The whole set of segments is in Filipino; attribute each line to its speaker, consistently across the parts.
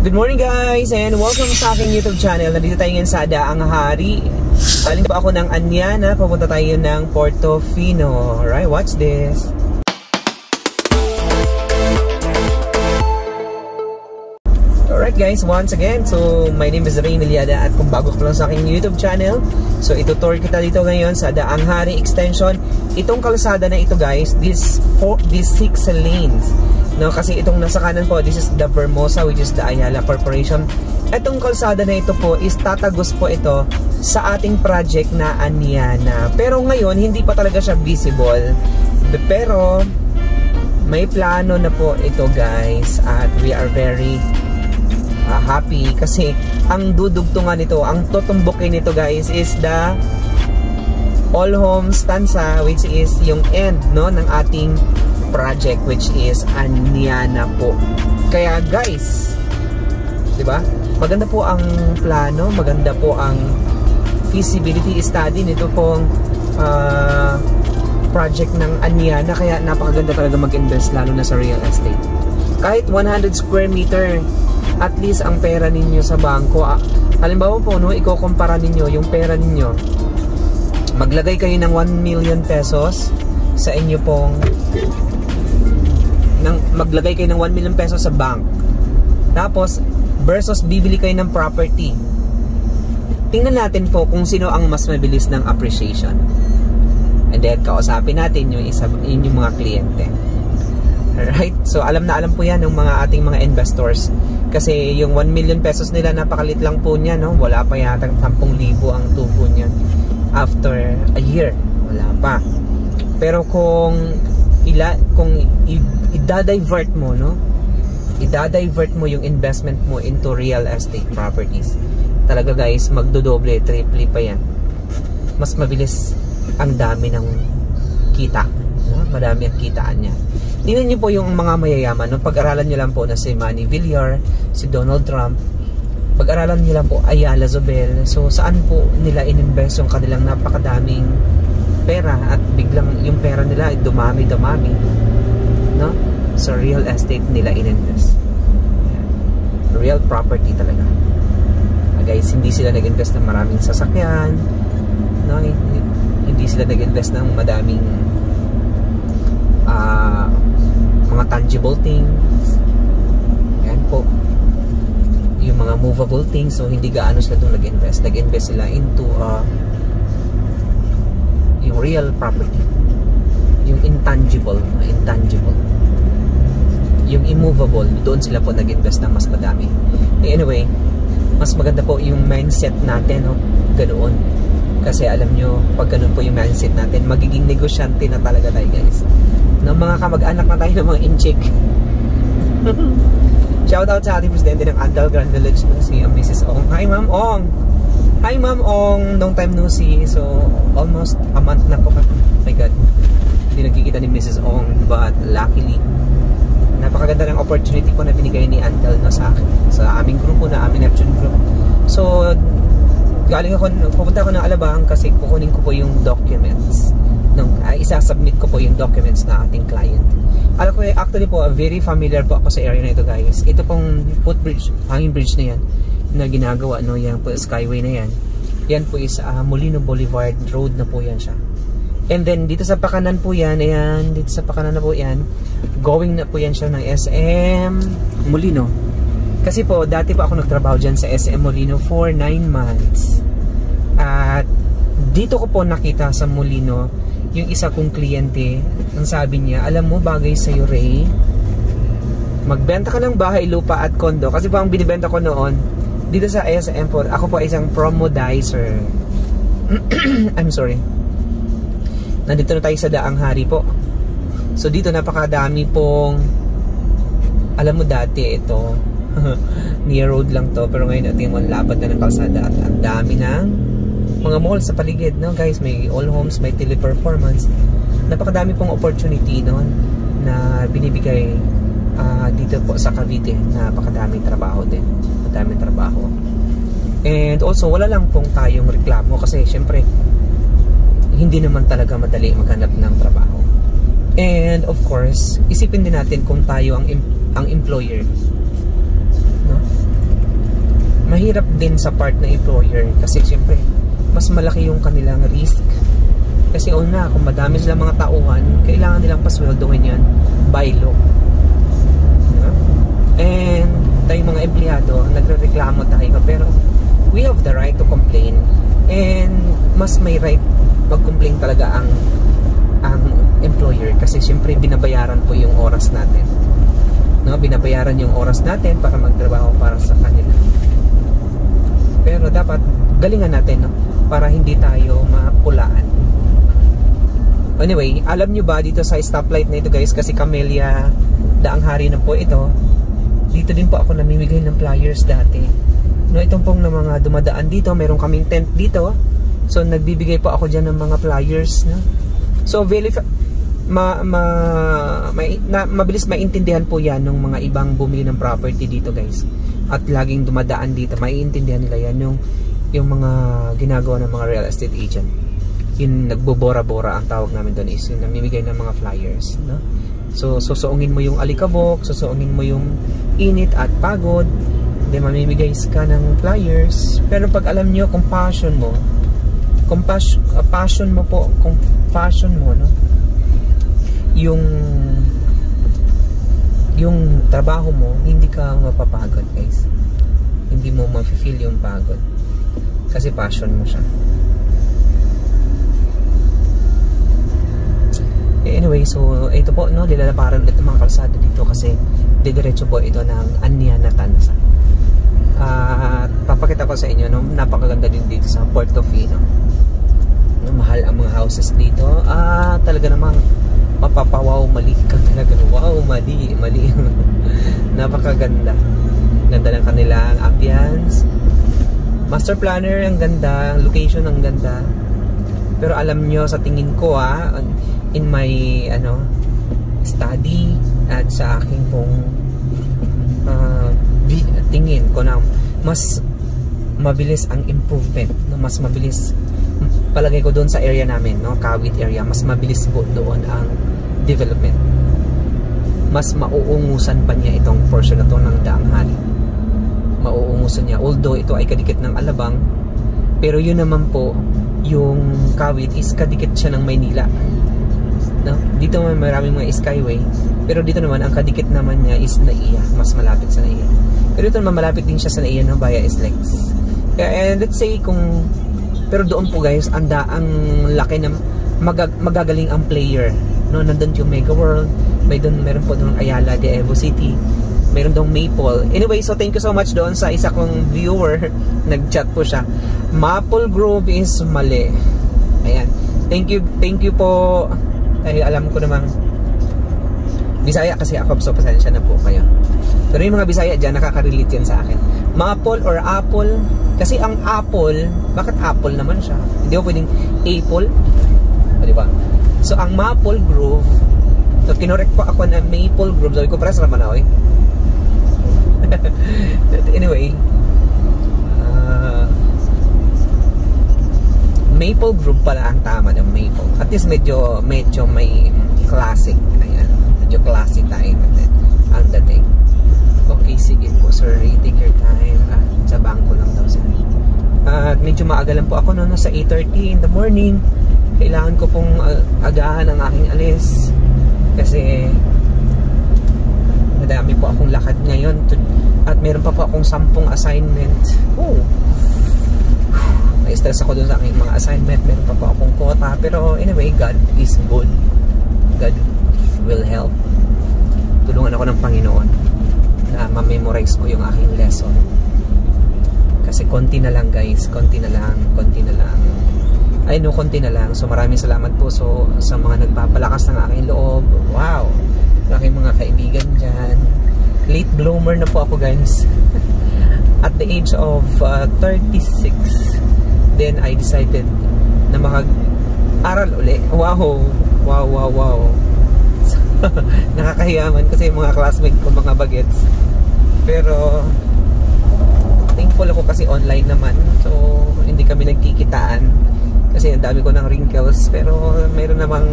Speaker 1: Good morning guys and welcome sa aking YouTube channel. Nandito tayo ngayon sa Daang Hari. Galing po ako ng Anyana, papunta tayo ng Portofino. Alright, watch this. Alright guys, once again, so my name is Ray Miliada at kung bago ka lang sa aking YouTube channel, so itutur kita dito ngayon sa Daang Hari Extension. Itong kalsada na ito guys, these 6 lanes. No, kasi itong nasa kanan po, this is the Vermosa, which is the Ayala Corporation. Itong kalsada na ito po is tatagos po ito sa ating project na Anyana. Pero ngayon, hindi pa talaga siya visible. Pero may plano na po ito guys. At we are very happy kasi ang dudugtungan nito, ang tutumbukin nito guys is the All Homes Stanza, which is yung end no, ng ating project, which is Anyana po. Kaya guys, di ba? Maganda po ang plano, maganda po ang feasibility study nito pong project ng Anyana. Kaya napakaganda talaga mag-invest lalo na sa real estate. Kahit 100 square meter, at least ang pera ninyo sa bangko. Halimbawa po, no, ikukumpara ninyo yung pera ninyo. Maglagay kayo ng 1 million pesos sa inyo pong maglagay kayo ng 1 million pesos sa bank. Tapos versus bibili kayo ng property. Tingnan natin po kung sino ang mas mabilis ng appreciation. And then kausapin natin yung yung mga kliyente. Alright? So alam na alam po yan ng mga ating mga investors. Kasi yung 1 million pesos nila, napakalit lang po niya, no? Wala pa yata 10,000 ang tubo niya after a year. Wala pa. Pero kung i-divert mo, no? I-divert mo yung investment mo into real estate properties. Talaga guys, magdodoble, triple pa yan. Mas mabilis ang dami ng kita, no? Madami ang kitaan niya. Tingnan niyo po yung mga mayayaman, no? Pag-aralan niyo lang po na si Manny Villar, si Donald Trump. Pag-aralan niyo lang po Ayala Zobel. So saan po nila ininvest yung kanilang napakadaming pera at biglang yung pera nila ay dumami, no? Sa real estate nila ininvest. Real property talaga. Guys, hindi sila nag-invest ng maraming sasakyan, no? Hindi sila nag-invest ng madaming mga tangible things. Yan po. Yung mga movable things, so hindi gaano sila doon nag-invest. Nag-invest sila into yung real property, yung intangible, yung immovable, doon sila po nag-invest ng mas madami. Anyway, mas maganda po yung mindset natin, no? Ganoon. Kasi alam nyo, pag ganun po yung mindset natin, magiging negosyante na talaga tayo guys. No, mga kamag-anak na tayo ng mga inchik. Shoutout sa ating presidente ng Andal Grand Village, no? Si Mrs. Ong. Hi Ma'am Ong! Hi Ma'am Ong! Long time no see. So, almost a month na po. Oh my God. Hindi nagkikita ni Mrs. Ong. But luckily, napakaganda ng opportunity po na binigay ni Andal, no, sa akin. Sa aming grupo na, aming Neptune group. So, pupunta ako ng Alabang kasi kukunin ko po yung documents. Isa-submit ko po yung documents na ating client. Alam ko, actually po, very familiar po ako sa area na ito guys. Ito pong footbridge, hanging bridge na yan, na ginagawa, no, yan po, skyway na yan. Yan po is Molino Boulevard Road na po yan siya. And then, dito sa pakanan po yan, ayan, dito sa pakanan na po yan, going na po yan siya ng SM Molino. Kasi po, dati po ako nagtrabaho dyan sa SM Molino for 9 months. At dito ko po nakita sa Molino, yung isa kong kliyente, ang sabi niya, alam mo, bagay sa'yo Ray, magbenta ka ng bahay, lupa at kondo. Kasi po ang binibenta ko noon, dito sa SM po, ako po isang promodizer. I'm sorry. Nandito na tayo sa Daang Hari po. So dito napakadami pong, alam mo dati ito, near road lang to, pero ngayon natin yung lapad na ng kalsada at ang dami ng mga mall sa paligid, no guys. May All Homes, may Teleperformance. Napakadami pong opportunity noon na binibigay dito po sa Cavite. Napakadaming trabaho din, madaming trabaho. And also wala lang pong tayong reklamo kasi syempre hindi naman talaga madali maghanap ng trabaho. And of course, isipin din natin kung tayo ang employer, no? mahirap din sa part ng employer kasi siyempre mas malaki yung kanilang risk. Kasi una, kung madami silang mga tauhan, kailangan nilang pasweldohin yan by law. And tayong mga empleyado, nagre-reklamo tayo, pero we have the right to complain, and mas may right mag-complain talaga ang employer kasi siyempre binabayaran po yung oras natin, no? Binabayaran yung oras natin para magtrabaho para sa kanila, pero dapat galingan natin, no? Para hindi tayo mapulaan. Anyway, alam nyo ba dito sa stoplight na ito guys, kasi Camellia Daang Hari na po ito, dito din po ako namimigay ng flyers dati, no? Itong pong na mga dumadaan dito, meron kaming tent dito, so nagbibigay po ako dyan ng mga flyers, no? So mabilis maintindihan po yan ng mga ibang bumili ng property dito guys, at laging dumadaan dito, maiintindihan nila yan yung mga ginagawa ng mga real estate agent. Yung nagbobora-bora, ang tawag namin doon is yung namimigay ng mga flyers, no? So susuungin mo yung alikabok, susuungin mo yung init at pagod, then mamimigay ka ng flyers. Pero pag alam nyo kung passion mo, passion mo, no? Yung trabaho mo, hindi ka mapapagod guys, hindi mo ma-feel yung pagod kasi passion mo siya. Anyway, so ito po, no, nilalaparan ulit ng mga kalsada dito kasi didiretso po ito ng Aniana Tanza. Papakita ko sa inyo, no, napakaganda din dito sa Portofino. Mahal ang mga houses dito. Talaga namang mapapawaw, mali ka talaga. Wow, mali. Napakaganda. Ganda ng kanilang ambience. Master planner, ang ganda. Location, ang ganda. Pero alam nyo, sa tingin ko, in my study at sa aking pong tingin ko na mas mabilis ang improvement, no? Mas mabilis, palagay ko doon sa area namin, no, Kawit area, mas mabilis po doon ang development. Mas mauungusan pa niya itong portion na to ng Daang Hari. Mauungusan niya, although ito ay kadikit ng Alabang, pero yun naman po, yung Kawit is kadikit siya ng Maynila, no? Dito may maraming mga skyway, pero dito naman ang kadikit naman niya is Naiya, mas malapit sa Naiya. Pero ito naman malapit din siya sa Naiya, no, via SLEX. And let's say pero doon po guys, ang laki na magagaling ang player, no? Nandun yung Mega World, meron po doon Ayala de Evo City, meron doon Maple. Anyway, so thank you so much doon sa isa kong viewer, nag-chat po siya. Maple Grove is mali. Ayan, thank you po. Dahil alam ko namang Bisaya kasi ako, so pasensya na po kayo. Pero yung mga Bisaya dyan, nakaka-relate yan sa akin. Maple or apple, kasi ang apple, bakit apple naman siya? Hindi ko pwedeng apple, diba? So ang Maple Grove, so kinorek po ako na Maple Grove, sabi ko press naman ako eh. Anyway, Maple Grove pala ang tama ng Maple. At least medyo may classic. Ayan, medyo classic tayo ang dating. Okay, sige po, sorry, take your time. Sa bangko lang daw sir. At medyo maaga lang po ako, no, sa 8:30 in the morning. Kailangan ko pong agahan ang aking alis kasi madami po akong lakad ngayon at meron pa po akong 10 assignment. Na-stress ako dun sa aking mga assignment, meron pa po akong quota, pero anyway, God is good. God will help. Tulungan ako ng Panginoon na ma-memorize ko yung aking lesson. Kasi konti na lang guys, konti na lang. Ay no, konti na lang. So maraming salamat po sa mga nagpapalakas ng aking loob. Wow, aking mga kaibigan dyan. Late bloomer na po ako guys. At the age of 36, then I decided na mag-aral uli. Wow. Nakakahiyaman kasi yung mga classmate ko, mga bagets. Pero thankful ako kasi online naman, so hindi kami nagkikitaan kasi ang dami ko ng wrinkles, pero mayroon namang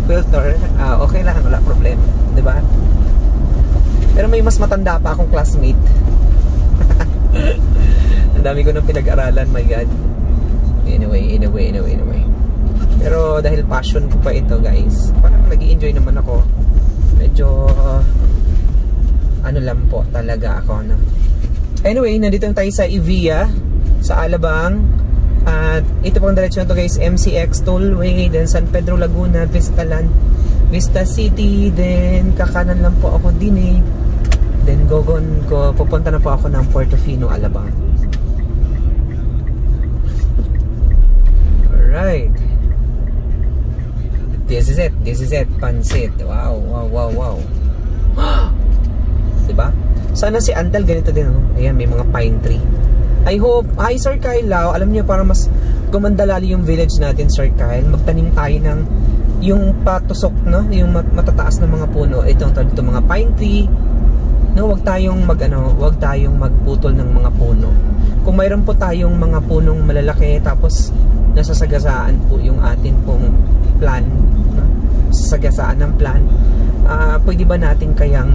Speaker 1: filter. Okay lang, wala problema, diba? Pero may mas matanda pa akong classmate. dami ko nang pinag-aralan, my God. Anyway. Pero dahil passion ko pa ito, guys, parang nag-i-enjoy naman ako. Medyo ano lang po talaga ako, no? Anyway, nandito tayo sa Evia, sa Alabang. At ito pong diretsyon to, guys, MCX Tollway, then San Pedro Laguna, Vista City, then kakanan lang po ako din eh. Then pupunta na po ako ng Portofino, Alabang. Alright. This is it. Pansit. Wow. Diba? Sana si Antal ganito din, no? Ayan, may mga pine tree. I hope, hi Sir Kyle Lau, alam niyo, para mas gumanda lalo yung village natin, Sir Kyle, magtanim tayo ng yung patusok, no? Yung matataas na mga puno. Ito mga pine tree. No, wag tayong magputol ng mga puno. Kung mayroon po tayong mga punong malalaki tapos nasasagasaan po yung atin pong plan, no? Sasagasaan ng plan. Pwede ba natin kayang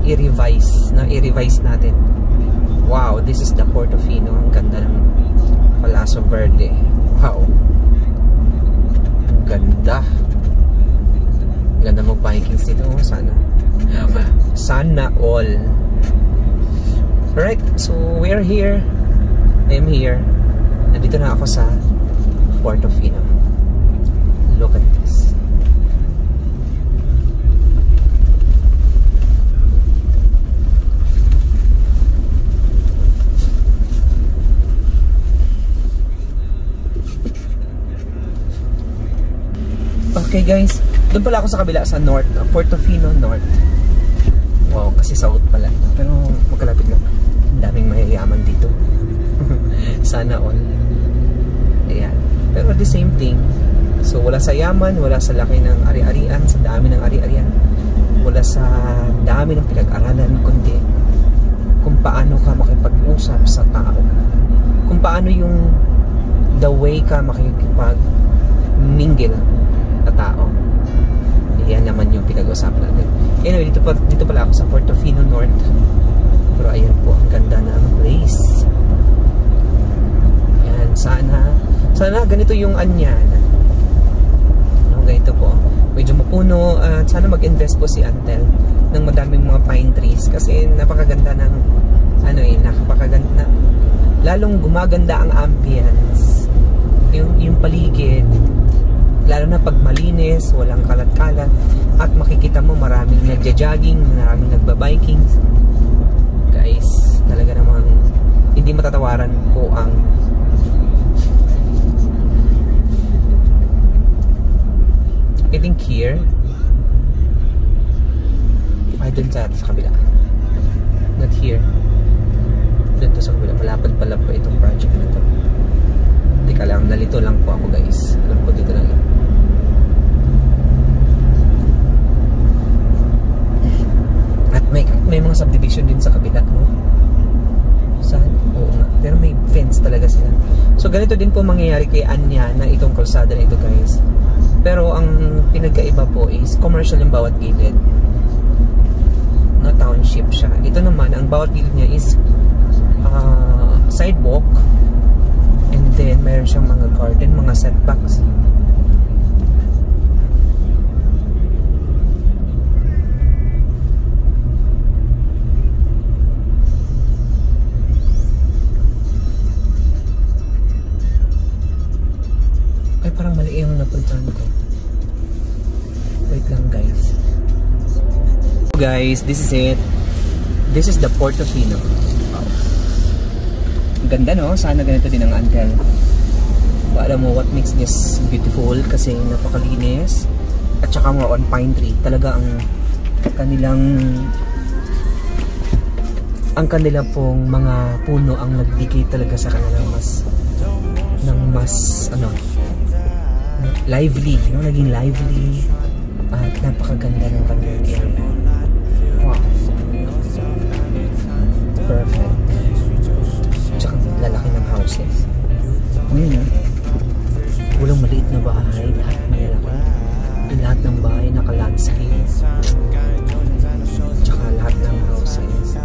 Speaker 1: i-revise natin? Wow, this is the Portofino. Ang ganda ng Palacio Verde. Wow. Ang ganda. Ganda mag-Vikings dito. Sana all. Alright, so we're here. I am here. Nandito na ako sa Portofino. Look at this. Okay guys, doon pala ako sa kabila, sa North, Portofino North. Wow, kasi south pala. Pero magkalapit lang. Ang daming mayayaman dito. Sana all. Ayan. Pero the same thing. So wala sa yaman, wala sa laki ng ari-arian, sa dami ng ari-arian. Wala sa dami ng pinag-aralan, kundi kung paano ka makipag-usap sa tao. Kung paano yung the way ka makikipag-mingle na tao. Yan naman yung pinag-usapan natin. Anyway, dito pala ako sa Portofino North. Pero ayan po, ang ganda ng place. Yan, sana ganito yung anyan. No, ganito po. Medyo mapuno. Sana mag-invest po si Antel ng madaming mga pine trees kasi napakaganda ng napakaganda. Lalong gumaganda ang ambience. Yung paligid. Lalo na pag malinis, walang kalat-kalat, at makikita mo maraming nagja-jogging, maraming nagba-biking. Guys, talaga namang hindi matatawaran po ang I think here doon sa kabila, not here, doon to sa kabila. Malapad pala po itong project na to. Teka lang, nalito lang po ako guys. Alam ko dito na lang. At may mga subdivision din sa kabila, no? Saan? Oo nga. Pero may fence talaga sila. So ganito din po mangyayari kay Anya na itong kalsada na ito guys. Pero ang pinagkaiba po is commercial yung bawat gilid. Na township siya. Ito naman, ang bawat gilid niya is sidewalk. And then meron siyang mga garden, mga setbacks. Ay, parang mali yung napuntahan ko. Wait lang guys. So guys, this is it. This is the Portofino. Wow. Ganda no? Sana ganito din ang Antel. Alam mo what makes this beautiful kasi napakalinis. At saka more on pine tree. Talaga ang kanila pong mga puno ang nagbigay talaga sa kanila mas lively, no? Naging lively at napakaganda ng kanilang area. Wow. Perfect. Tsaka lalaki ng houses. Walang maliit na bahay, lahat malalaki. Lahat ng bahay naka-landscape. Tsaka lahat ng houses.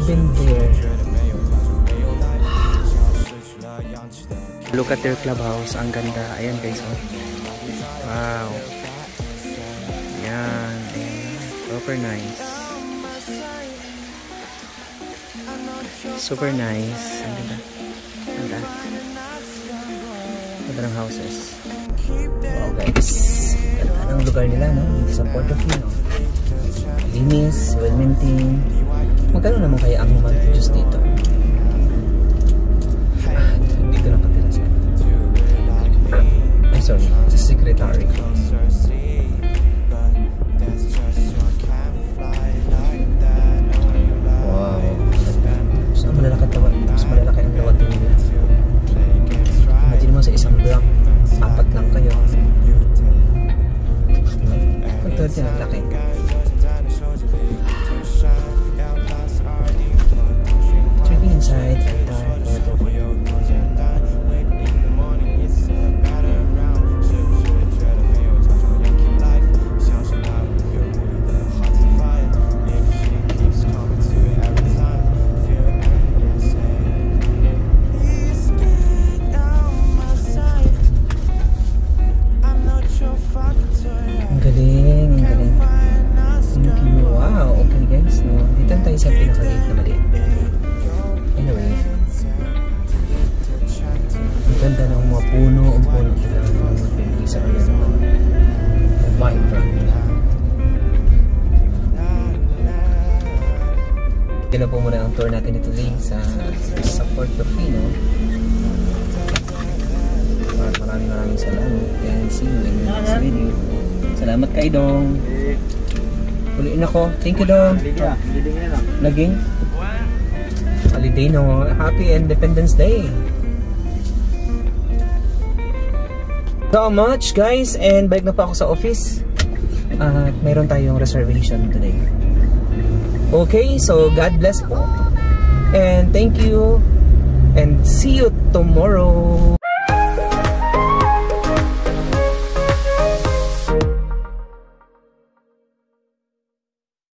Speaker 1: even there. Look at their clubhouse. Ang ganda. Ayan guys. Oh. Wow. Yan. Super nice. Super nice. Ang ganda. Ganda. Ganda ng houses. Wow guys. Ganda ng lugar nila, no? Dito sa Portofino. Linis, well-maintained. Magkano naman kaya ang monthly dues dito? Dito nakatira siya. Ay, sorry. Sa secretary. Wow. Mas malalaki ang lawat nila. Imagine mo sa isang block, 4 lang kayo. Ito din ang laki. Checking inside. Sa pinakaliit na maliit. Anyway, ang ganda ng mga puno. Ang puno nila ng mga sa kanya naman. Ang vibrant nila. Ito na po muna ang tour natin ito today sa Portofino. Maraming salamat and see you in the next video. Salamat kay Dong. Uliin ako. Thank you, Dong. Laging? Holiday, no? Happy Independence Day. So much, guys. And balik na pa ako sa office. At mayroon tayong reservation today. Okay, so God bless po. And thank you. And see you tomorrow.